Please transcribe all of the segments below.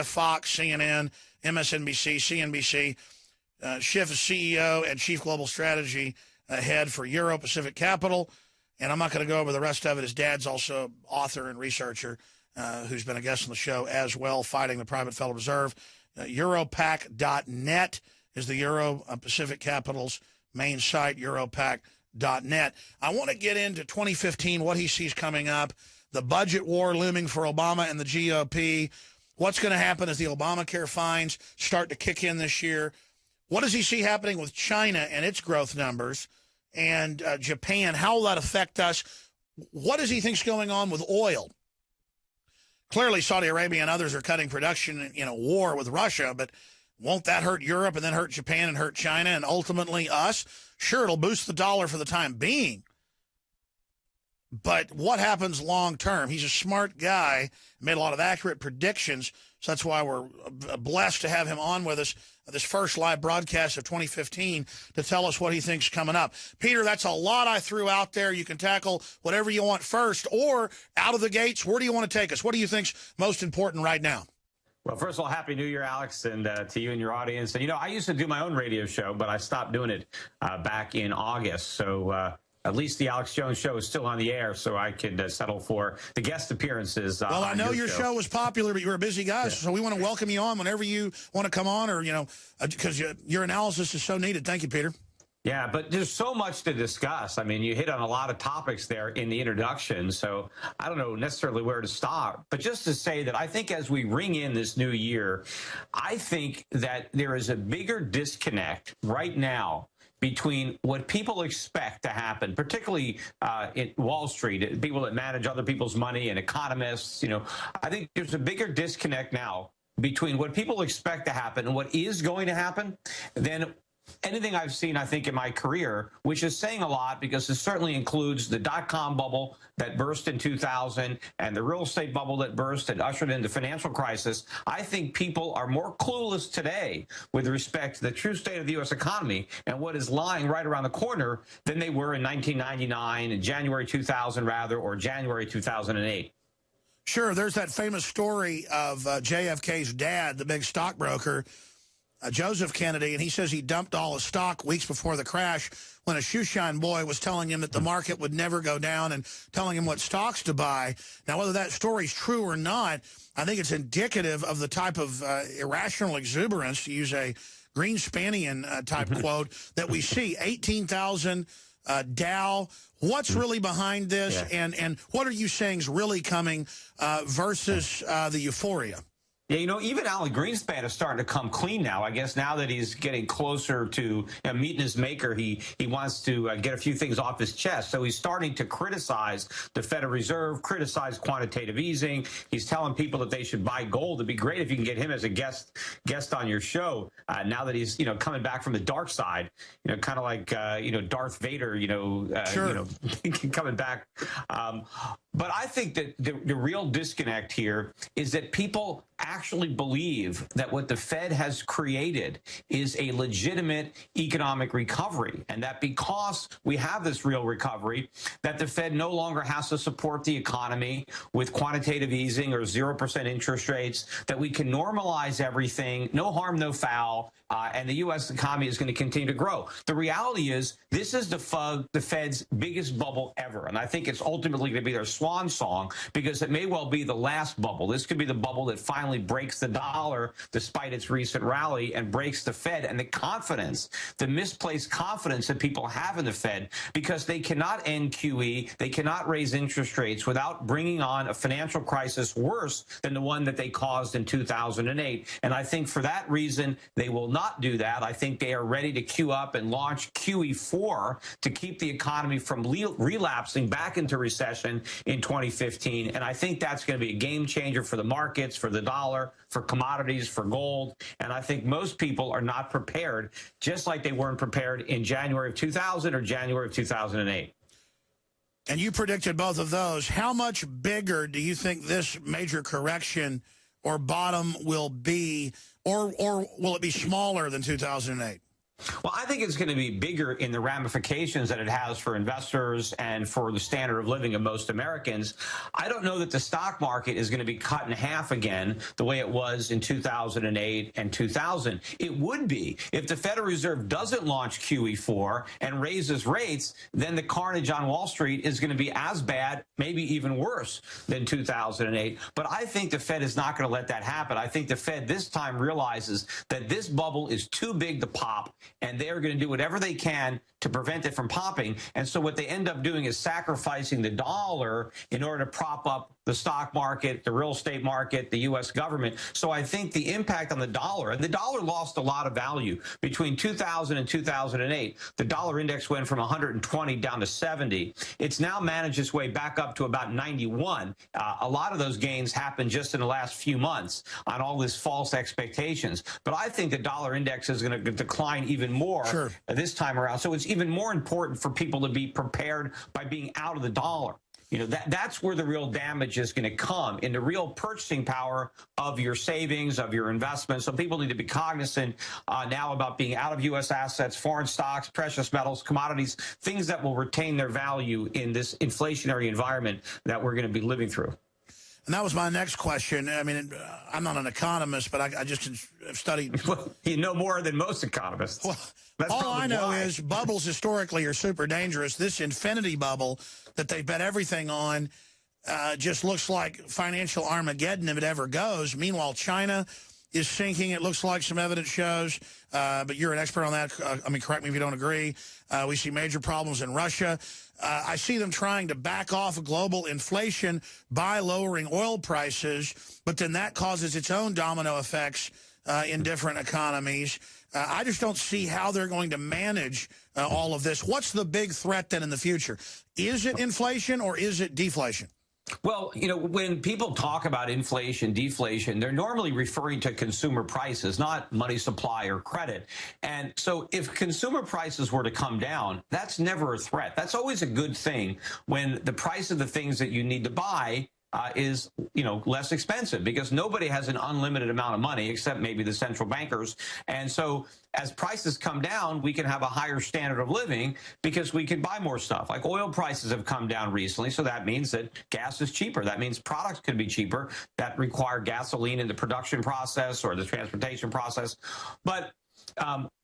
Fox, CNN, MSNBC, CNBC. Schiff is CEO and Chief Global Strategy Head for Euro Pacific Capital. And I'm not going to go over the rest of it. His dad's also author and researcher who's been a guest on the show as well, fighting the private Federal Reserve. Europac.net is the Euro Pacific Capital's main site, Europac.net. I want to get into 2015, what he sees coming up, the budget war looming for Obama and the GOP, what's going to happen as the Obamacare fines start to kick in this year. What does he see happening with China and its growth numbers and Japan? How will that affect us? What does he think's going on with oil? Clearly, Saudi Arabia and others are cutting production in a war with Russia, but won't that hurt Europe and then hurt Japan and hurt China and ultimately us? Sure, it'll boost the dollar for the time being. But what happens long term? He's a smart guy, made a lot of accurate predictions, so that's why we're blessed to have him on with us this first live broadcast of 2015 to tell us what he thinks coming up. Peter, that's a lot I threw out there. You can tackle whatever you want first, or out of the gates, where do you want to take us? What do you think's most important right now? Well, first of all, Happy New Year, Alex, and to you and your audience. And, you know, I used to do my own radio show, but I stopped doing it back in August. So at least the Alex Jones show is still on the air, so I could settle for the guest appearances. Well, I know your show was popular, but you're a busy guy, so we want to welcome you on whenever you want to come on, or, you know, because your analysis is so needed. Thank you, Peter. Yeah, but there's so much to discuss. I mean, you hit on a lot of topics there in the introduction, so I don't know necessarily where to stop. But just to say that I think as we ring in this new year, I think that there is a bigger disconnect right now between what people expect to happen, particularly in Wall Street, people that manage other people's money and economists. You know, I think there's a bigger disconnect now between what people expect to happen and what is going to happen than anything I've seen, I think, in my career, which is saying a lot because it certainly includes the dot-com bubble that burst in 2000 and the real estate bubble that burst and ushered in the financial crisis. I think people are more clueless today with respect to the true state of the U.S. economy and what is lying right around the corner than they were in 1999, in January 2000, rather, or January 2008. Sure, there's that famous story of JFK's dad, the big stockbroker, Joseph Kennedy, and he says he dumped all his stock weeks before the crash when a shoeshine boy was telling him that the market would never go down and telling him what stocks to buy. Now, whether that story's true or not, I think it's indicative of the type of irrational exuberance, to use a Greenspanian type quote, that we see. 18,000 Dow. What's really behind this, and what are you saying is really coming versus the euphoria? Yeah, you know, even Alan Greenspan is starting to come clean now. I guess now that he's getting closer to meeting his maker, he wants to get a few things off his chest. So he's starting to criticize the Federal Reserve, criticize quantitative easing. He's telling people that they should buy gold. It'd be great if you can get him as a guest on your show now that he's, you know, coming back from the dark side, you know, kind of like, you know, Darth Vader, Sure. you know, coming back. But I think that the real disconnect here is that people actually believe that what the Fed has created is a legitimate economic recovery, and that because we have this real recovery, that the Fed no longer has to support the economy with quantitative easing or 0% interest rates, that we can normalize everything, no harm, no foul, and the U.S. economy is going to continue to grow. The reality is this is the Fed's biggest bubble ever, and I think it's ultimately going to be their swan song because it may well be the last bubble. This could be the bubble that finally breaks the dollar despite its recent rally and breaks the Fed and the confidence, the misplaced confidence that people have in the Fed, because they cannot end QE, they cannot raise interest rates without bringing on a financial crisis worse than the one that they caused in 2008. And I think for that reason, they will not do that. I think they are ready to queue up and launch QE4 to keep the economy from relapsing back into recession in 2015. And I think that's going to be a game changer for the markets, for the dollar, for commodities, for gold. And I think most people are not prepared, just like they weren't prepared in January of 2000 or January of 2008. And you predicted both of those. How much bigger do you think this major correction or bottom will be, or will it be smaller than 2008? Well, I think it's going to be bigger in the ramifications that it has for investors and for the standard of living of most Americans. I don't know that the stock market is going to be cut in half again the way it was in 2008 and 2000. It would be if the Federal Reserve doesn't launch QE4 and raises rates, then the carnage on Wall Street is going to be as bad, maybe even worse than 2008. But I think the Fed is not going to let that happen. I think the Fed this time realizes that this bubble is too big to pop, and they're going to do whatever they can to prevent it from popping. And so what they end up doing is sacrificing the dollar in order to prop up the stock market, the real estate market, the U.S. government. So I think the impact on the dollar, and the dollar lost a lot of value between 2000 and 2008. The dollar index went from 120 down to 70. It's now managed its way back up to about 91. A lot of those gains happened just in the last few months on all this false expectations. But I think the dollar index is going to decline even more this time around. So it's even more important for people to be prepared by being out of the dollar. You know, that's where the real damage is going to come, in the real purchasing power of your savings, of your investments. So people need to be cognizant now about being out of U.S. assets, foreign stocks, precious metals, commodities, things that will retain their value in this inflationary environment that we're going to be living through. And that was my next question. I mean, I'm not an economist, but I just have studied. Well, you know more than most economists. Well, all I know is bubbles historically are super dangerous. This infinity bubble that they bet everything on just looks like financial Armageddon if it ever goes. Meanwhile, China is sinking, it looks like, some evidence shows. But you're an expert on that. I mean, correct me if you don't agree. We see major problems in Russia. I see them trying to back off global inflation by lowering oil prices, but then that causes its own domino effects in different economies. I just don't see how they're going to manage all of this. What's the big threat then in the future? Is it inflation or is it deflation? Well, you know, when people talk about inflation, deflation, they're normally referring to consumer prices, not money supply or credit. And so if consumer prices were to come down, that's never a threat. That's always a good thing when the price of the things that you need to buy is, you know, less expensive, because nobody has an unlimited amount of money except maybe the central bankers. And so as prices come down, we can have a higher standard of living because we can buy more stuff. Like oil prices have come down recently, so that means that gas is cheaper. That means products could be cheaper that require gasoline in the production process or the transportation process. But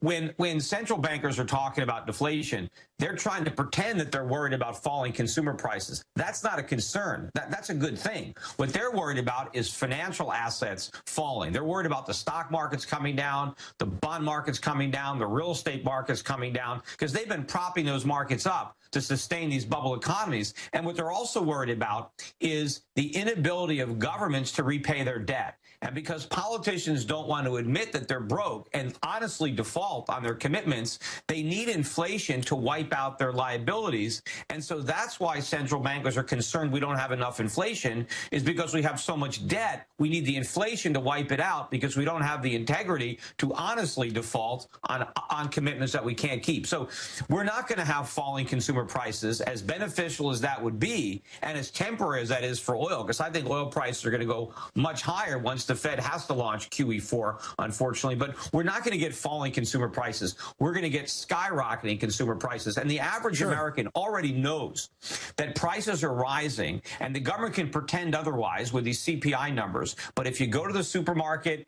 when central bankers are talking about deflation, they're trying to pretend that they're worried about falling consumer prices. That's not a concern. That's a good thing. What they're worried about is financial assets falling. They're worried about the stock markets coming down, the bond markets coming down, the real estate markets coming down, because they've been propping those markets up to sustain these bubble economies. And what they're also worried about is the inability of governments to repay their debt. And because politicians don't want to admit that they're broke and honestly default on their commitments, they need inflation to wipe out their liabilities. And so that's why central bankers are concerned we don't have enough inflation, is because we have so much debt. We need the inflation to wipe it out because we don't have the integrity to honestly default on commitments that we can't keep. So we're not going to have falling consumer prices, as beneficial as that would be and as temporary as that is for oil, because I think oil prices are going to go much higher once the Fed has to launch QE4, unfortunately. But we're not going to get falling consumer prices. We're going to get skyrocketing consumer prices. And the average American already knows that prices are rising, and the government can pretend otherwise with these CPI numbers. But if you go to the supermarket,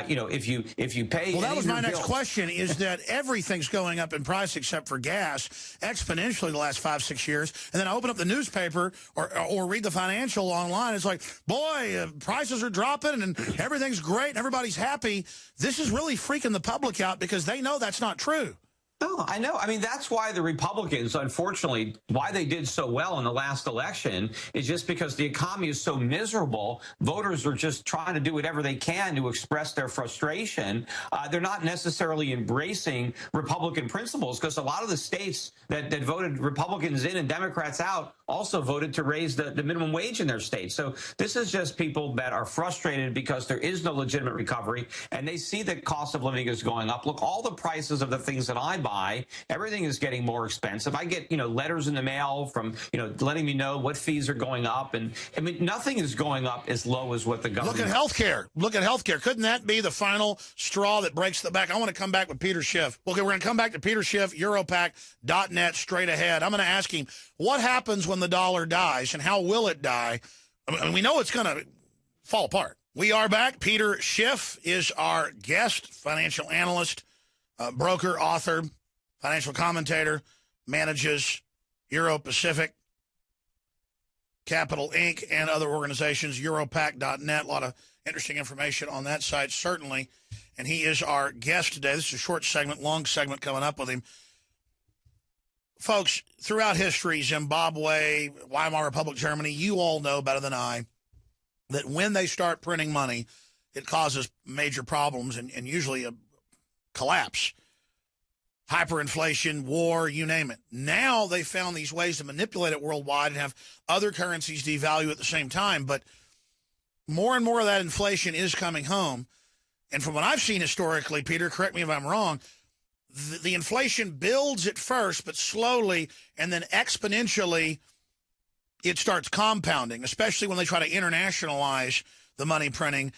you know, if you pay... Well, that was my next question, is that everything's going up in price except for gas exponentially the last 5-6 years. And then I open up the newspaper or read the financial online. It's like, boy, prices are dropping and everything's great and everybody's happy. This is really freaking the public out because they know that's not true. No, I know. I mean, that's why the Republicans, unfortunately, why they did so well in the last election is just because the economy is so miserable. Voters are just trying to do whatever they can to express their frustration. They're not necessarily embracing Republican principles, because a lot of the states that voted Republicans in and Democrats out also voted to raise the minimum wage in their state. So this is just people that are frustrated because there is no legitimate recovery, and they see the cost of living is going up. Look, all the prices of the things that I buy buy. Everything is getting more expensive. I get, letters in the mail from, letting me know what fees are going up. And I mean, nothing is going up as low as what the government. Look at healthcare. Look at healthcare. Couldn't that be the final straw that breaks the back? I want to come back with Peter Schiff. Okay, we're going to come back to Peter Schiff, Europac.net, straight ahead. I'm going to ask him, what happens when the dollar dies and how will it die? I mean, we know it's going to fall apart. We are back. Peter Schiff is our guest, financial analyst, broker, author, financial commentator, manages Euro Pacific Capital Inc. and other organizations, Europac.net. A lot of interesting information on that site, certainly. And he is our guest today. This is a short segment, long segment coming up with him. Folks, throughout history, Zimbabwe, Weimar Republic, Germany, you all know better than I that when they start printing money, it causes major problems and usually a collapse. Hyperinflation, war, you name it. Now they found these ways to manipulate it worldwide and have other currencies devalue at the same time. But more and more of that inflation is coming home. And from what I've seen historically, Peter, correct me if I'm wrong, the inflation builds at first, but slowly and then exponentially it starts compounding, especially when they try to internationalize the money printing,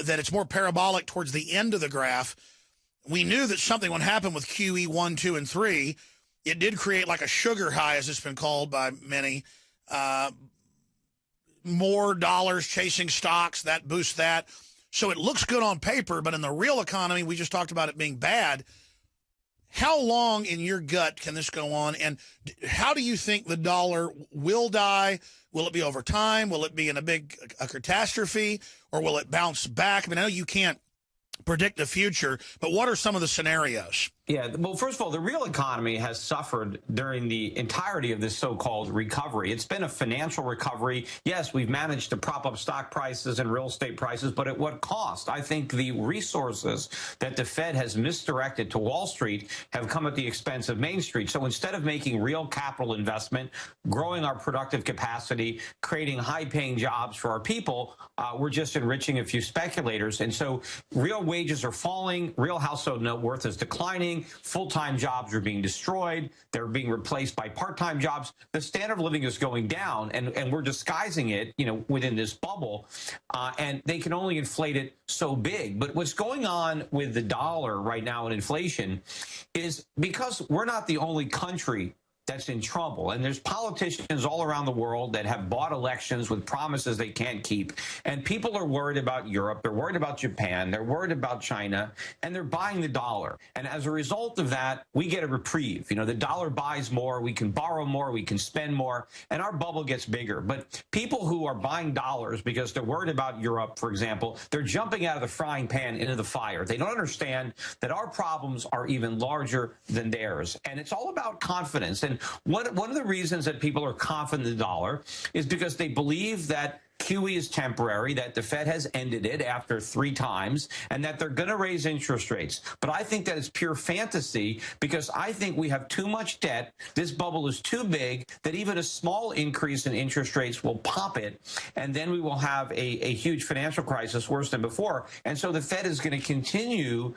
that it's more parabolic towards the end of the graph. We knew that something would happen with QE 1, 2, and 3. It did create like a sugar high, as it's been called by many. More dollars chasing stocks, that boosts that. So it looks good on paper, but in the real economy, we just talked about it being bad. How long in your gut can this go on? And how do you think the dollar will die? Will it be over time? Will it be in a catastrophe? Or will it bounce back? I mean, I know you can't predict the future, but what are some of the scenarios? Yeah, well, first of all, the real economy has suffered during the entirety of this so-called recovery. It's been a financial recovery. Yes, we've managed to prop up stock prices and real estate prices, but at what cost? I think the resources that the Fed has misdirected to Wall Street have come at the expense of Main Street. So instead of making real capital investment, growing our productive capacity, creating high-paying jobs for our people, we're just enriching a few speculators. And so real wages are falling, real household net worth is declining, full-time jobs are being destroyed, they're being replaced by part-time jobs. The standard of living is going down, and we're disguising it, within this bubble, and they can only inflate it so big. But what's going on with the dollar right now in inflation is because we're not the only country that's in trouble. And there's politicians all around the world that have bought elections with promises they can't keep. And people are worried about Europe. They're worried about Japan. They're worried about China. And they're buying the dollar. And as a result of that, we get a reprieve. The dollar buys more. We can borrow more. We can spend more. And our bubble gets bigger. But people who are buying dollars because they're worried about Europe, for example, they're jumping out of the frying pan into the fire. They don't understand that our problems are even larger than theirs. And it's all about confidence. And one of the reasons that people are confident in the dollar is because they believe that QE is temporary, that the Fed has ended it after 3 times, and that they're going to raise interest rates. But I think that is pure fantasy because I think we have too much debt. This bubble is too big that even a small increase in interest rates will pop it, and then we will have a huge financial crisis worse than before. And so the Fed is going to continue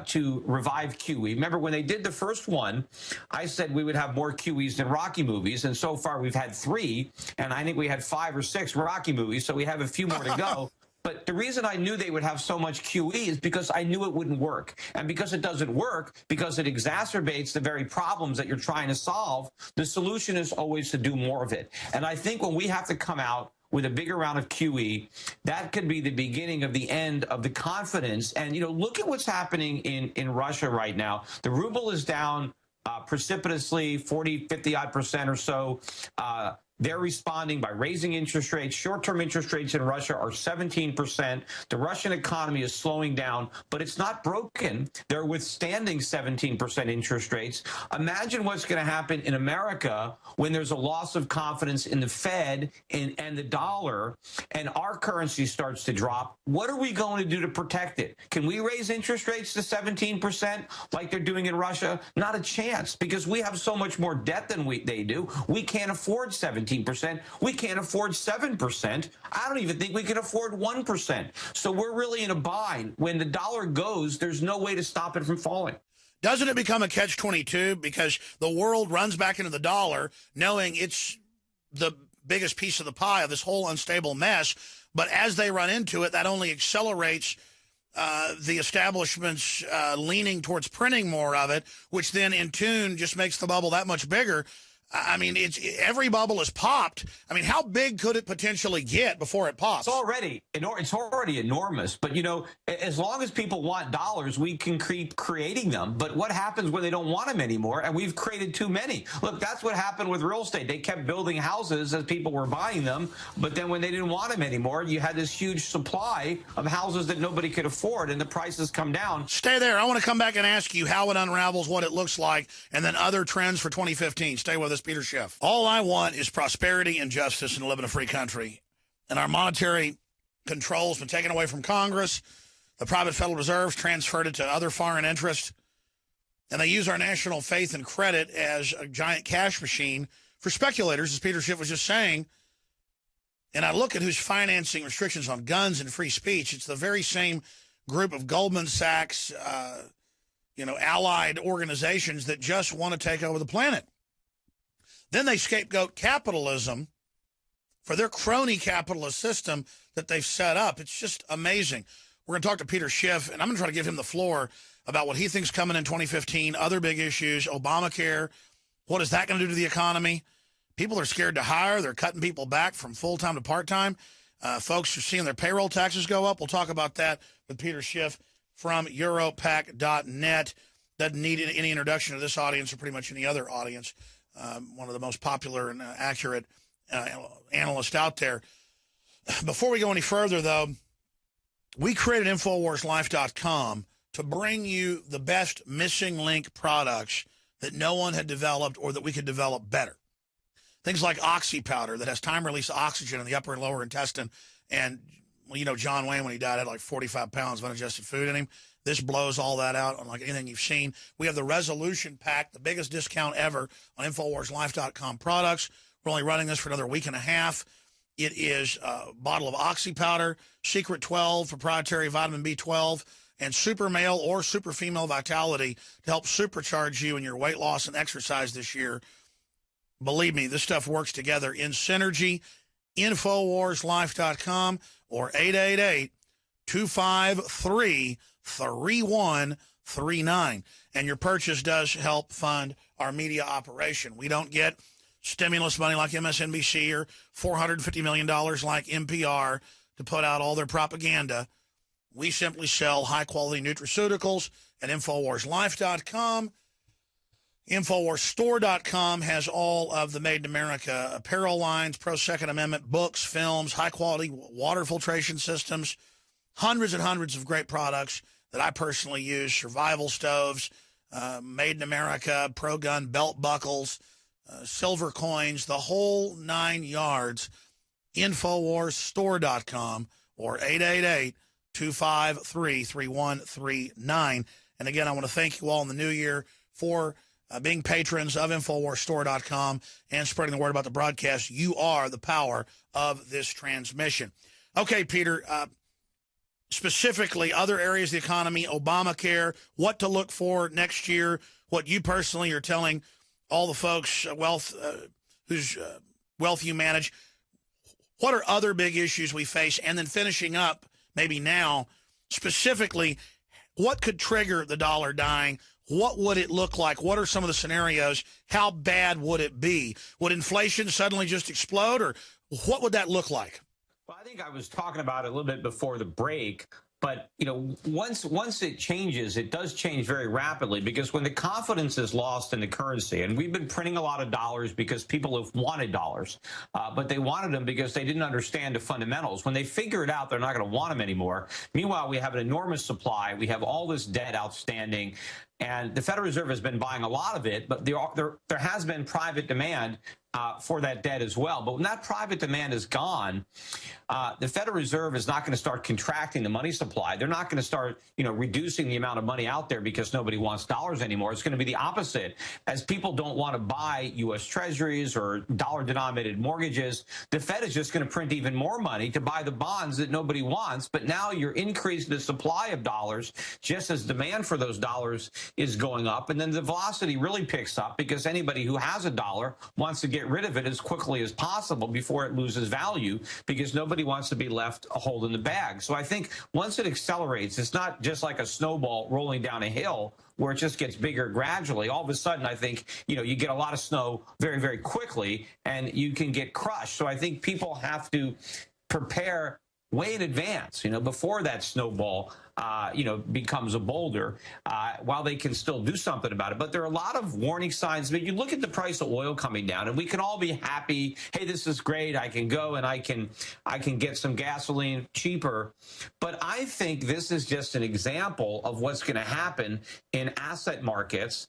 to revive QE. Remember, when they did the first one, I said we would have more QEs than Rocky movies, and so far we've had 3, and I think we had 5 or 6 Rocky movies. So we have a few more to go. But the reason I knew they would have so much QE is because I knew it wouldn't work. And because it doesn't work, because it exacerbates the very problems that you're trying to solve, the solution is always to do more of it. And I think when we have to come out with a bigger round of QE, that could be the beginning of the end of the confidence. And, look at what's happening in Russia right now. The ruble is down precipitously, 40, 50% or so. They're responding by raising interest rates. Short-term interest rates in Russia are 17%. The Russian economy is slowing down, but it's not broken. They're withstanding 17% interest rates. Imagine what's going to happen in America when there's a loss of confidence in the Fed and the dollar, and our currency starts to drop. What are we going to do to protect it? Can we raise interest rates to 17% like they're doing in Russia? Not a chance, because we have so much more debt than they do. We can't afford 17%. We can't afford 7%. I don't even think we can afford 1%. So we're really in a bind. When the dollar goes, there's no way to stop it from falling. Doesn't it become a catch-22 because the world runs back into the dollar knowing it's the biggest piece of the pie of this whole unstable mess, but as they run into it, that only accelerates the establishment's leaning towards printing more of it, which then in tune just makes the bubble that much bigger. I mean, every bubble is popped. I mean, how big could it potentially get before it pops? It's already enormous. But, you know, as long as people want dollars, we can keep creating them. But what happens when they don't want them anymore? And we've created too many. Look, that's what happened with real estate. They kept building houses as people were buying them. But then when they didn't want them anymore, you had this huge supply of houses that nobody could afford, and the prices come down. Stay there. I want to come back and ask you how it unravels, what it looks like, and then other trends for 2015. Stay with us. Peter Schiff. All I want is prosperity and justice and to live in a free country. And our monetary control has been taken away from Congress. The private Federal Reserve's transferred it to other foreign interests. And they use our national faith and credit as a giant cash machine for speculators, as Peter Schiff was just saying. And I look at who's financing restrictions on guns and free speech. It's the very same group of Goldman Sachs, allied organizations that just want to take over the planet. Then they scapegoat capitalism for their crony capitalist system that they've set up. It's just amazing. We're going to talk to Peter Schiff, and I'm going to try to give him the floor about what he thinks coming in 2015, other big issues, Obamacare. What is that going to do to the economy? People are scared to hire. They're cutting people back from full-time to part-time. Folks are seeing their payroll taxes go up. We'll talk about that with Peter Schiff from Europac.net. Doesn't need any introduction to this audience or pretty much any other audience. One of the most popular and accurate analysts out there. Before we go any further, though, we created InfoWarsLife.com to bring you the best missing link products that no one had developed or that we could develop better. Things like oxy powder that has time-release oxygen in the upper and lower intestine. And, well, you know, John Wayne, when he died, had like 45 pounds of undigested food in him. This blows all that out unlike anything you've seen. We have the Resolution Pack, the biggest discount ever on InfoWarsLife.com products. We're only running this for another week and a half. It is a bottle of oxy powder, Secret 12, proprietary vitamin B12, and super male or super female vitality to help supercharge you in your weight loss and exercise this year. Believe me, this stuff works together in synergy. InfoWarsLife.com or 888-253-3139. And your purchase does help fund our media operation. We don't get stimulus money like MSNBC or $450 million like NPR to put out all their propaganda. We simply sell high-quality nutraceuticals at InfoWarsLife.com. InfoWarsStore.com has all of the Made in America apparel lines, pro-Second Amendment books, films, high-quality water filtration systems, hundreds and hundreds of great products that I personally use, survival stoves, Made in America, pro-gun belt buckles, silver coins, the whole 9 yards. InfoWarsStore.com or 888-253-3139. And again, I want to thank you all in the new year for being patrons of InfoWarsStore.com and spreading the word about the broadcast. You are the power of this transmission. Okay, Peter, specifically other areas of the economy, Obamacare, what to look for next year, what you personally are telling all the folks whose wealth you manage. What are other big issues we face? And then finishing up, maybe now, specifically, what could trigger the dollar dying? What would it look like? What are some of the scenarios? How bad would it be? Would inflation suddenly just explode, or what would that look like? Well, I think I was talking about it a little bit before the break. But, you know, once it changes, it does change very rapidly, because when the confidence is lost in the currency, and we've been printing a lot of dollars because people have wanted dollars, but they wanted them because they didn't understand the fundamentals. When they figure it out, they're not going to want them anymore. Meanwhile, we have an enormous supply. We have all this debt outstanding, and the Federal Reserve has been buying a lot of it, but there has been private demand for that debt as well. But when that private demand is gone, the Federal Reserve is not going to start contracting the money supply. They're not going to start, reducing the amount of money out there because nobody wants dollars anymore. It's going to be the opposite. As people don't want to buy U.S. Treasuries or dollar-denominated mortgages, the Fed is just going to print even more money to buy the bonds that nobody wants. But now you're increasing the supply of dollars just as demand for those dollars is going up, and then the velocity really picks up because anybody who has a dollar wants to get rid of it as quickly as possible before it loses value, because nobody wants to be left holding the bag. So I think once it accelerates, it's not just like a snowball rolling down a hill where it just gets bigger gradually. All of a sudden, I think, you get a lot of snow very, very quickly, and you can get crushed. So I think people have to prepare way in advance, before that snowball, becomes a boulder, while they can still do something about it. But there are a lot of warning signs. I mean, you look at the price of oil coming down, and we can all be happy. Hey, this is great. I can go and I can get some gasoline cheaper. But I think this is just an example of what's going to happen in asset markets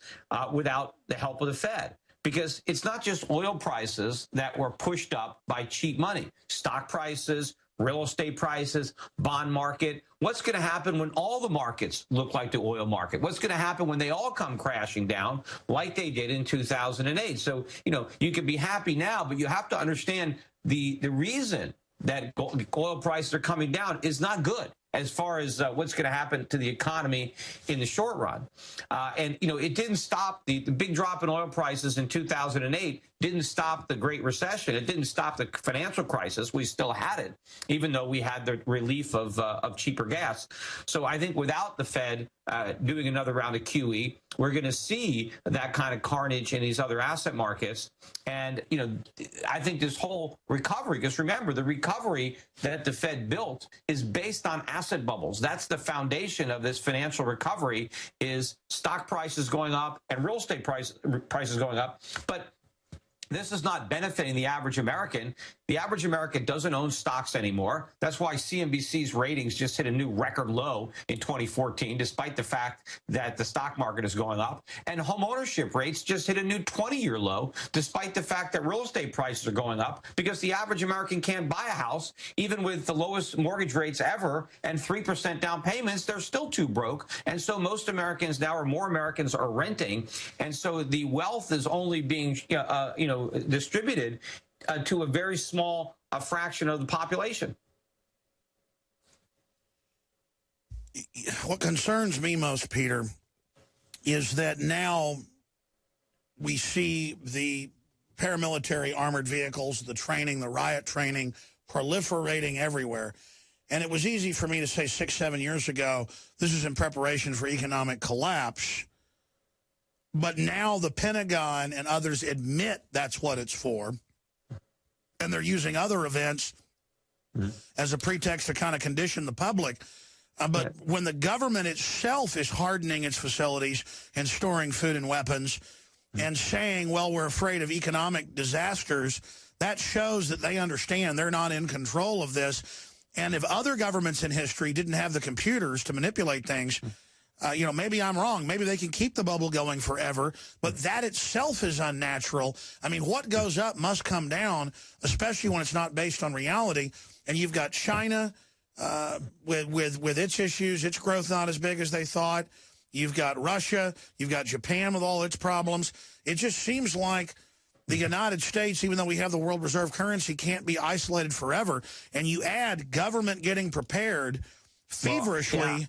without the help of the Fed. Because it's not just oil prices that were pushed up by cheap money. Stock prices, real estate prices, bond market. What's going to happen when all the markets look like the oil market? What's going to happen when they all come crashing down like they did in 2008? So, you can be happy now, but you have to understand the reason that oil prices are coming down is not good as far as what's going to happen to the economy in the short run. And it didn't stop the big drop in oil prices in 2008, didn't stop the Great Recession. It didn't stop the financial crisis. We still had it, even though we had the relief of cheaper gas. So I think without the Fed doing another round of QE, we're going to see that kind of carnage in these other asset markets. And, I think this whole recovery, because remember, the recovery that the Fed built is based on asset bubbles. That's the foundation of this financial recovery, is stock prices going up and real estate prices going up. But this is not benefiting the average American. The average American doesn't own stocks anymore. That's why CNBC's ratings just hit a new record low in 2014, despite the fact that the stock market is going up. And home ownership rates just hit a new 20-year low, despite the fact that real estate prices are going up, because the average American can't buy a house, even with the lowest mortgage rates ever and 3% down payments. They're still too broke. And so most Americans now, or more Americans, are renting. And so the wealth is only being, distributed to a very small fraction of the population. What concerns me most, Peter, is that now we see the paramilitary armored vehicles, the training, the riot training, proliferating everywhere. And it was easy for me to say 6-7 years ago, this is in preparation for economic collapse. But now the Pentagon and others admit that's what it's for. And they're using other events as a pretext to kind of condition the public. But when the government itself is hardening its facilities and storing food and weapons and saying, well, we're afraid of economic disasters, that shows that they understand they're not in control of this. And if other governments in history didn't have the computers to manipulate things, maybe I'm wrong. Maybe they can keep the bubble going forever, but that itself is unnatural. I mean, what goes up must come down, especially when it's not based on reality. And you've got China with its issues, its growth not as big as they thought. You've got Russia. You've got Japan with all its problems. It just seems like the United States, even though we have the world reserve currency, can't be isolated forever. And you add government getting prepared feverishly. Well, yeah.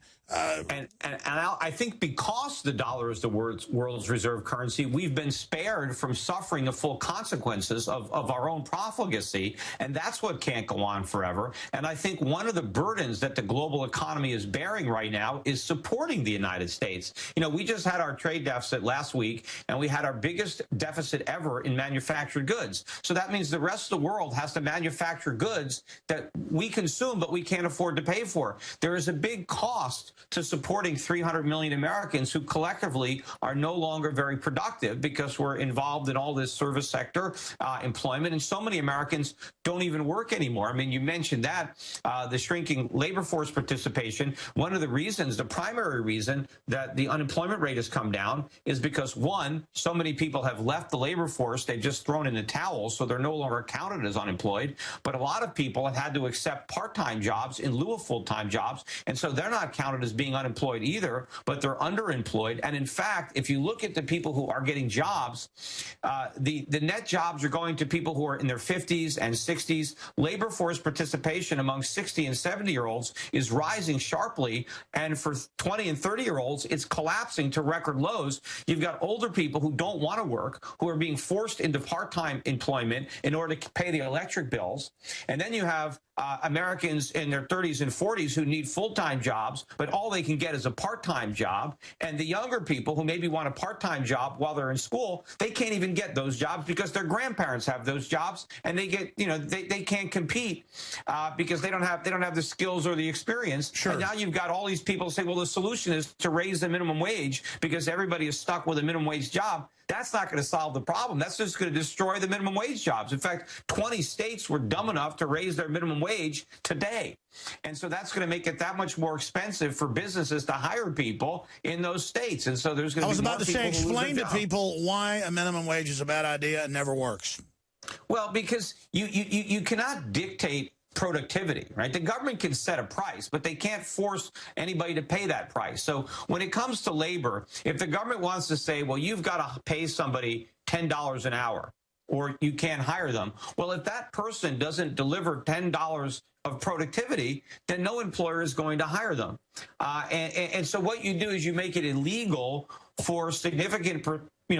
And I think because the dollar is the world's reserve currency, we've been spared from suffering the full consequences of our own profligacy. And that's what can't go on forever. And I think one of the burdens that the global economy is bearing right now is supporting the United States. We just had our trade deficit last week, and we had our biggest deficit ever in manufactured goods. So that means the rest of the world has to manufacture goods that we consume, but we can't afford to pay for. There is a big cost to supporting 300 million Americans who collectively are no longer very productive because we're involved in all this service sector employment. And so many Americans don't even work anymore. I mean, you mentioned that, the shrinking labor force participation. One of the reasons, the primary reason that the unemployment rate has come down is because, one, so many people have left the labor force. They've just thrown in the towel, so they're no longer counted as unemployed. But a lot of people have had to accept part-time jobs in lieu of full-time jobs. And so they're not counted counted as being unemployed either, but they're underemployed. And in fact, if you look at the people who are getting jobs, the net jobs are going to people who are in their 50s and 60s. Labor force participation among 60 and 70-year-olds is rising sharply. And for 20 and 30-year-olds, it's collapsing to record lows. You've got older people who don't want to work, who are being forced into part-time employment in order to pay the electric bills. And then you have Americans in their 30s and 40s who need full-time jobs, but all they can get is a part-time job. And the younger people who maybe want a part-time job while they're in school, they can't even get those jobs because their grandparents have those jobs, and they get, they can't compete because they don't have the skills or the experience. Sure. And now you've got all these people say, well, the solution is to raise the minimum wage because everybody is stuck with a minimum wage job. That's not going to solve the problem. That's just going to destroy the minimum wage jobs. In fact, 20 states were dumb enough to raise their minimum wage today. And so that's going to make it that much more expensive for businesses to hire people in those states. And so there's going to be more people who lose their job. I was about to say, explain to people why a minimum wage is a bad idea and never works. Well, because you cannot dictate productivity, right? The government can set a price, but they can't force anybody to pay that price. So when it comes to labor, if the government wants to say, well, you've got to pay somebody $10 an hour or you can't hire them, well, if that person doesn't deliver $10 of productivity, then no employer is going to hire them. And so what you do is you make it illegal for significant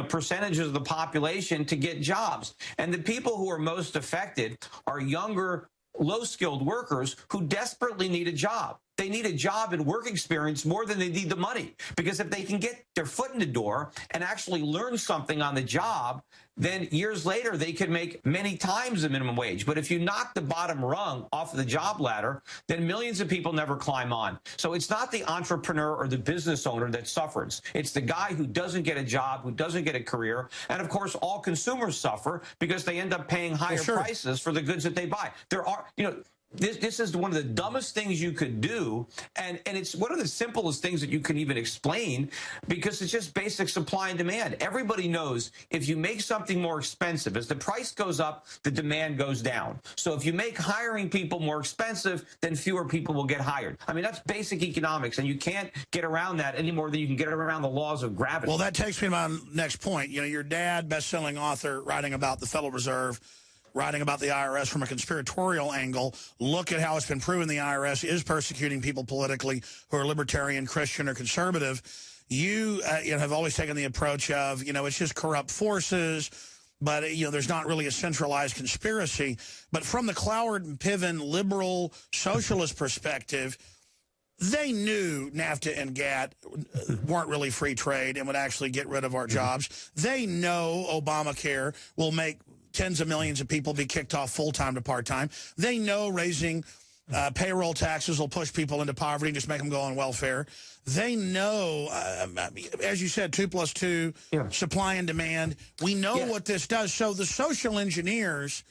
percentages of the population to get jobs. And the people who are most affected are younger, low-skilled workers who desperately need a job. They need a job and work experience more than they need the money. Because if they can get their foot in the door and actually learn something on the job, then years later they could make many times the minimum wage. But if you knock the bottom rung off of the job ladder, then millions of people never climb on. So it's not the entrepreneur or the business owner that suffers. It's the guy who doesn't get a job, who doesn't get a career. And of course, all consumers suffer because they end up paying higher prices for the goods that they buy. There are, this is one of the dumbest things you could do, and it's one of the simplest things that you can even explain because it's just basic supply and demand. Everybody knows if you make something more expensive, as the price goes up, the demand goes down. So if you make hiring people more expensive, then fewer people will get hired. I mean, that's basic economics, and you can't get around that any more than you can get around the laws of gravity. Well, that takes me to my next point. Your dad, best-selling author, writing about the Federal Reserve, writing about the IRS from a conspiratorial angle. Look at how it's been proven the IRS is persecuting people politically who are libertarian, Christian, or conservative. You have always taken the approach of, it's just corrupt forces, but, there's not really a centralized conspiracy. But from the Cloward and Piven liberal socialist perspective, they knew NAFTA and GATT weren't really free trade and would actually get rid of our jobs. They know Obamacare will make tens of millions of people be kicked off full-time to part-time. They know raising payroll taxes will push people into poverty and just make them go on welfare. They know, as you said, 2 + 2, supply and demand. We know what this does. So the social engineers,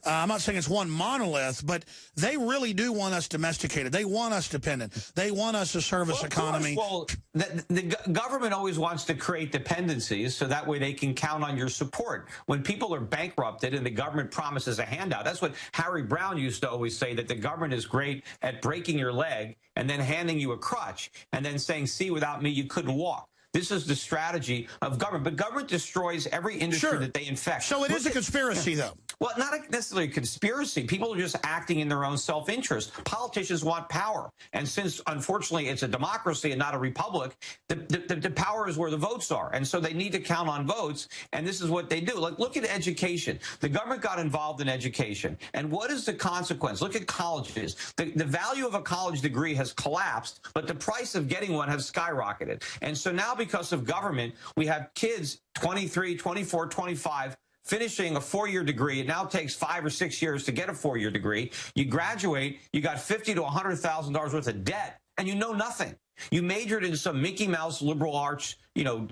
I'm not saying it's one monolith, but they really do want us domesticated. They want us dependent. They want us a service economy. Well, the government always wants to create dependencies so that way they can count on your support. When people are bankrupted and the government promises a handout, that's what Harry Brown used to always say, that the government is great at breaking your leg and then handing you a crutch and then saying, see, without me, you couldn't walk. This is the strategy of government. But government destroys every industry that they infect. So it is a conspiracy, though. Well, not necessarily a conspiracy. People are just acting in their own self-interest. Politicians want power. And since, unfortunately, it's a democracy and not a republic, the power is where the votes are. And so they need to count on votes. And this is what they do. Like, look at education. The government got involved in education. And what is the consequence? Look at colleges. The value of a college degree has collapsed, but the price of getting one has skyrocketed. And so now, because of government, we have kids 23, 24, 25 finishing a 4-year degree. It now takes 5 or 6 years to get a 4-year degree. You graduate, you got $50,000 to $100,000 worth of debt, and you know nothing. You majored in some Mickey Mouse liberal arts,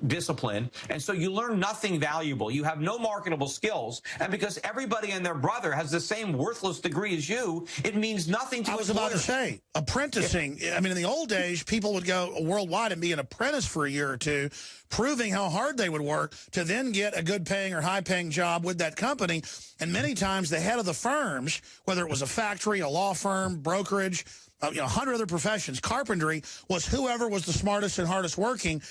discipline, and so you learn nothing valuable. You have no marketable skills, and because everybody and their brother has the same worthless degree as you, it means nothing to employers. I was about to say, apprenticing. I mean, in the old days, people would go worldwide and be an apprentice for a year or two, proving how hard they would work to then get a good-paying or high-paying job with that company, and many times the head of the firms, whether it was a factory, a law firm, brokerage, 100 other professions. Carpentry was whoever was the smartest and hardest working.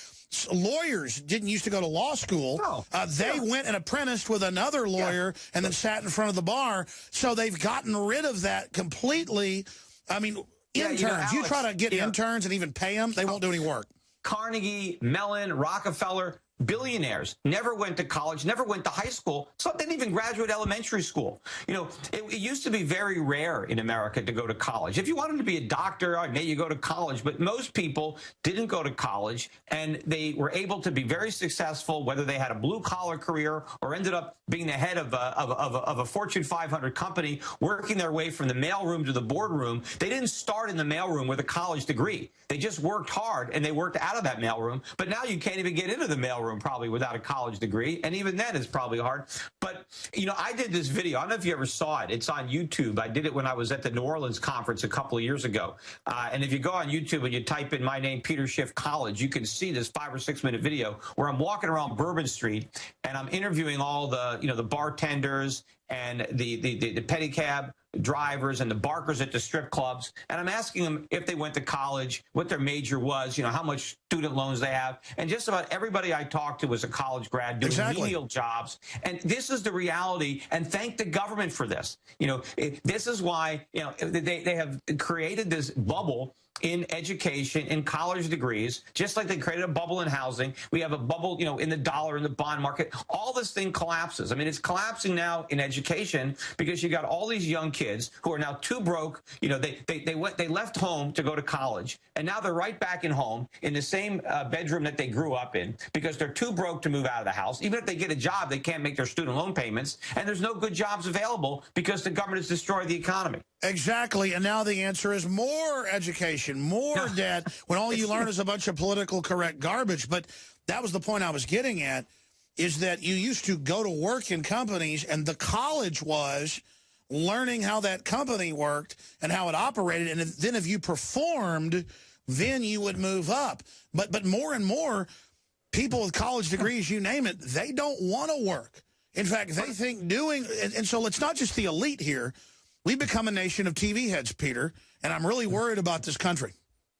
Lawyers didn't used to go to law school. No. They went and apprenticed with another lawyer and then sat in front of the bar. So they've gotten rid of that completely. I mean, interns. Alex, you try to get interns and even pay them, they won't do any work. Carnegie, Mellon, Rockefeller, billionaires never went to college, never went to high school. Some didn't even graduate elementary school. It used to be very rare in America to go to college. If you wanted to be a doctor, maybe you go to college, but most people didn't go to college, and they were able to be very successful, whether they had a blue-collar career or ended up being the head of a Fortune 500 company, working their way from the mailroom to the boardroom. They didn't start in the mailroom with a college degree. They just worked hard, and they worked out of that mailroom. But now you can't even get into the mailroom probably without a college degree, and even then it's probably hard. But I did this video. I don't know if you ever saw it. It's on YouTube. I did it when I was at the New Orleans conference a couple of years ago. And if you go on YouTube and you type in my name, Peter Schiff College, you can see this 5 or 6 minute video where I'm walking around Bourbon Street and I'm interviewing all the the bartenders and the pedicab drivers and the barkers at the strip clubs, and I'm asking them if they went to college, what their major was, how much student loans they have, and just about everybody I talked to was a college grad doing menial jobs. And this is the reality, and thank the government for this. This is why they have created this bubble in education, in college degrees, just like they created a bubble in housing. We have a bubble, in the dollar, in the bond market. All this thing collapses. I mean, it's collapsing now in education because you got all these young kids who are now too broke. They left home to go to college, and now they're right back in home in the same bedroom that they grew up in because they're too broke to move out of the house. Even if they get a job, they can't make their student loan payments, and there's no good jobs available because the government has destroyed the economy. Exactly, and now the answer is more education, more debt, when all you learn is a bunch of political correct garbage. But that was the point I was getting at, is that you used to go to work in companies, and the college was learning how that company worked and how it operated, and then if you performed, then you would move up. But more and more, people with college degrees, you name it, they don't want to work. In fact, they think and so it's not just the elite here. We become a nation of TV heads, Peter, and I'm really worried about this country.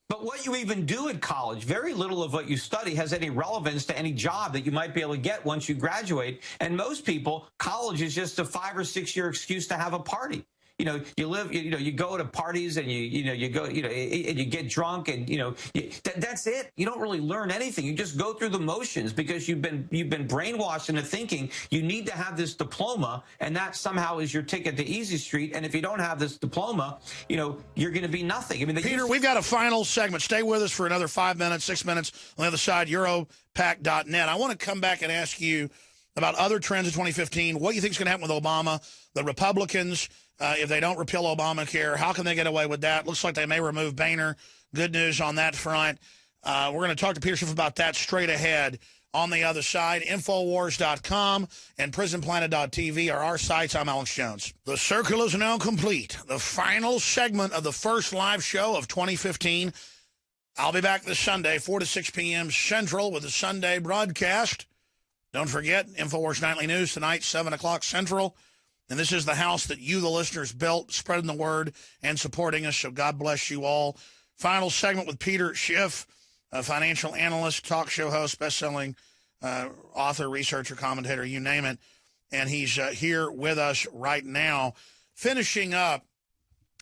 But what you even do at college, very little of what you study has any relevance to any job that you might be able to get once you graduate. And most people, college is just a 5 or 6 year excuse to have a party. You go to parties and you go, and you get drunk and, that's it. You don't really learn anything. You just go through the motions because you've been brainwashed into thinking you need to have this diploma, and that somehow is your ticket to Easy Street. And if you don't have this diploma, you're going to be nothing. I mean, Peter, we've got a final segment. Stay with us for another 5 minutes, 6 minutes. On the other side, Europac.net. I want to come back and ask you about other trends in 2015. What do you think is going to happen with Obama, the Republicans? If they don't repeal Obamacare, how can they get away with that? Looks like they may remove Boehner. Good news on that front. We're going to talk to Peter Schiff about that straight ahead on the other side. Infowars.com and PrisonPlanet.tv are our sites. I'm Alex Jones. The circle is now complete. The final segment of the first live show of 2015. I'll be back this Sunday, 4 to 6 p.m. Central with the Sunday broadcast. Don't forget, InfoWars Nightly News tonight, 7 o'clock Central. And this is the house that you, the listeners, built, spreading the word and supporting us. So God bless you all. Final segment with Peter Schiff, a financial analyst, talk show host, best-selling author, researcher, commentator, you name it. And he's here with us right now, finishing up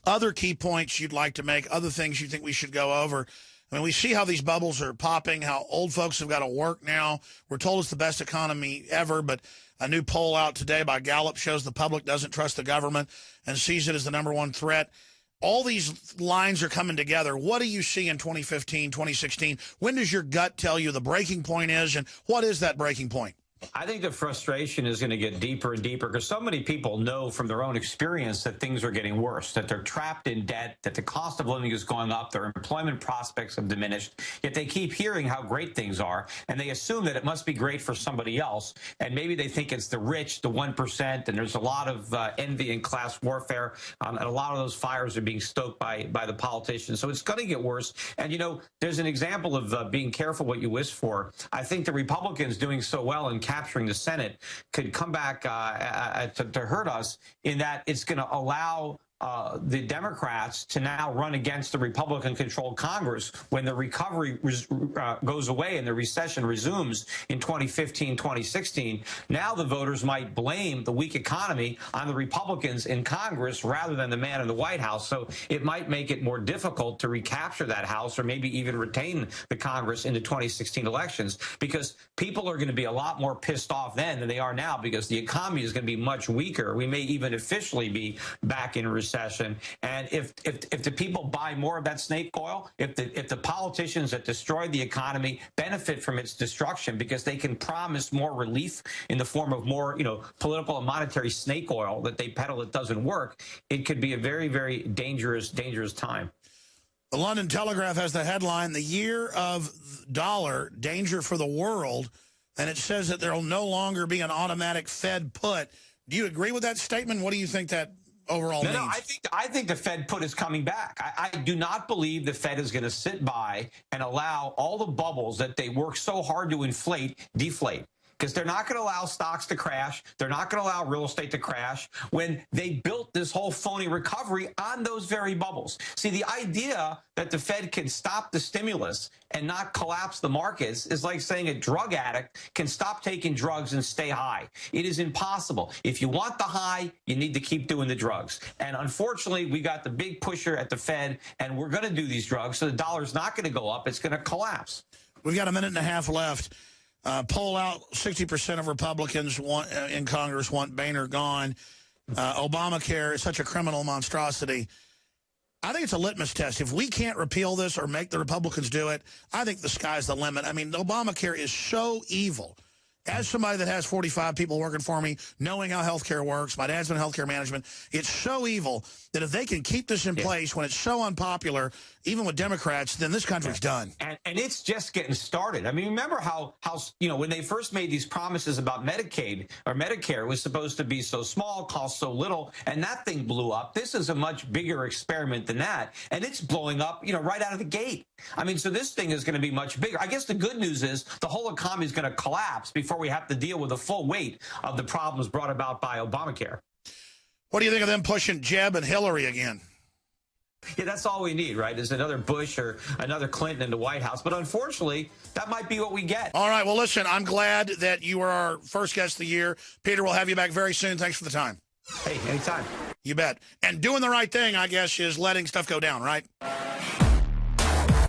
other key points you'd like to make, other things you think we should go over. I mean, we see how these bubbles are popping, how old folks have got to work now. We're told it's the best economy ever, but a new poll out today by Gallup shows the public doesn't trust the government and sees it as the #1 threat. All these lines are coming together. What do you see in 2015, 2016? When does your gut tell you the breaking point is, and what is that breaking point? I think the frustration is going to get deeper and deeper because so many people know from their own experience that things are getting worse, that they're trapped in debt, that the cost of living is going up, their employment prospects have diminished, yet they keep hearing how great things are, and they assume that it must be great for somebody else, and maybe they think it's the rich, the 1%, and there's a lot of envy and class warfare, and a lot of those fires are being stoked by the politicians, so it's going to get worse. And, there's an example of being careful what you wish for. I think the Republicans doing so well in capturing the Senate could come back to hurt us in that it's going to allow the Democrats to now run against the Republican-controlled Congress when the recovery goes away and the recession resumes in 2015, 2016. Now the voters might blame the weak economy on the Republicans in Congress rather than the man in the White House. So it might make it more difficult to recapture that House or maybe even retain the Congress in the 2016 elections, because people are going to be a lot more pissed off then than they are now, because the economy is going to be much weaker. We may even officially be back in recession. And if the people buy more of that snake oil, if the politicians that destroyed the economy benefit from its destruction because they can promise more relief in the form of more, political and monetary snake oil that they peddle that doesn't work, it could be a very, very dangerous time. The London Telegraph has the headline, "The Year of Dollar, Danger for the World," and it says that there will no longer be an automatic Fed put. Do you agree with that statement? What do you think that overall means? No, I think the Fed put is coming back. I do not believe the Fed is going to sit by and allow all the bubbles that they work so hard to inflate deflate. Because they're not going to allow stocks to crash. They're not going to allow real estate to crash when they built this whole phony recovery on those very bubbles. See, the idea that the Fed can stop the stimulus and not collapse the markets is like saying a drug addict can stop taking drugs and stay high. It is impossible. If you want the high, you need to keep doing the drugs. And unfortunately, we got the big pusher at the Fed, and we're going to do these drugs, so the dollar's not going to go up. It's going to collapse. We've got a minute and a half left. Poll out, 60% of Republicans in Congress want Boehner gone. Obamacare is such a criminal monstrosity. I think it's a litmus test. If we can't repeal this or make the Republicans do it, I think the sky's the limit. I mean, Obamacare is so evil. As somebody that has 45 people working for me, knowing how healthcare works, my dad's been in healthcare management, it's so evil that if they can keep this in place when it's so unpopular, even with Democrats, then this country's done. And it's just getting started. I mean, remember how when they first made these promises about Medicaid or Medicare, it was supposed to be so small, cost so little, and that thing blew up. This is a much bigger experiment than that, and it's blowing up, right out of the gate. I mean, so this thing is going to be much bigger. I guess the good news is the whole economy is going to collapse before we have to deal with the full weight of the problems brought about by Obamacare. What do you think of them pushing Jeb and Hillary again? Yeah, that's all we need, right, is another Bush or another Clinton in the White House. But unfortunately, that might be what we get. All right, well, listen, I'm glad that you were our first guest of the year. Peter, we'll have you back very soon. Thanks for the time. Hey, anytime. You bet. And doing the right thing, I guess, is letting stuff go down, right?